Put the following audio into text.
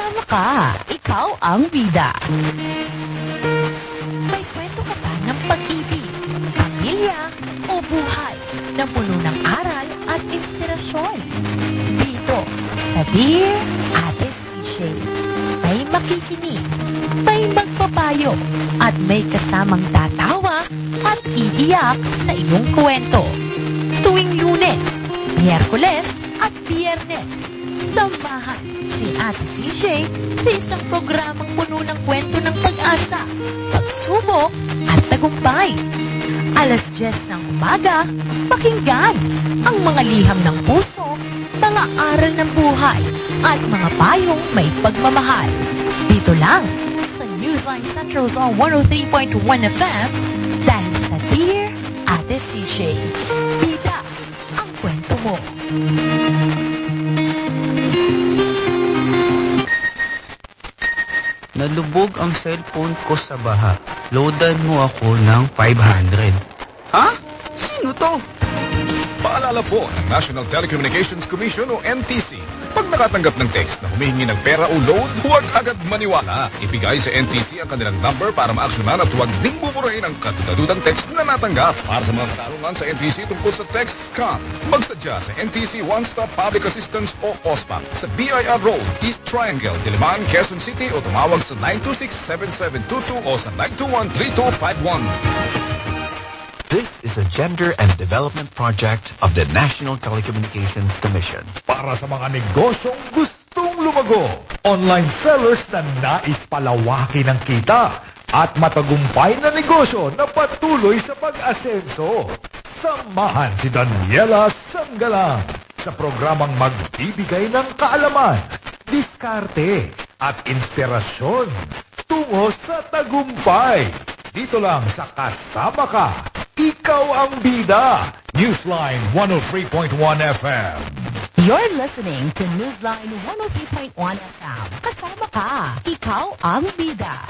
Kasama ka, ikaw ang bida. May kwento ka ba ng pag-ibig, pamilya, o buhay na puno ng aral at inspirasyon? Dito sa Dear Ate CJ, may makikinig, may magpapayo, at may kasamang tatawa at iiyak sa iyong kwento. Tuwing Lunes, Miyerkules at Biyernes, samahan si Ate CJ sa isang programang puno ng kwento ng pag-asa, pagsubok at tagumpay. Alas 10 ng umaga, pakinggan ang mga liham ng puso, mga aral ng buhay, at mga payong may pagmamahal. Dito lang sa Newsline Central Zone 103.1 FM dahil sa Dear Ate CJ. Bida ang kwento mo. Nalubog ang cellphone ko sa baha. Loadan mo ako ng 500. Ha? Sino to? Paalala po ng National Telecommunications Commission o NTC. Pag nakatanggap ng text na humihingi ng pera o load, huwag agad maniwala. Ibigay sa NTC ang kanilang number para ma-aksyonan at huwag ding buburahin ang katutadudang text na natanggap. Para sa mga katanungan sa NTC tungkol sa text scam, magsadya sa NTC One Stop Public Assistance o OSPA sa BIR Road, East Triangle, Diliman, Quezon City o tumawag sa 926-7722 o sa 921-3251. This is a gender and development project of the National Telecommunications Commission. Para sa mga negosyong gustong lumago, online sellers na nais palawakin ang kita, at matagumpay na negosyo na patuloy sa pag-asenso. Samahan si Daniela Sanggalang sa programang magbibigay ng kaalaman, diskarte at inspirasyon tungo sa tagumpay. Dito lang sa Kasama Ka, Ikaw ang Bida, Newsline 103.1 FM. You're listening to Newsline 103.1 FM. Kasama ka, ikaw ang bida.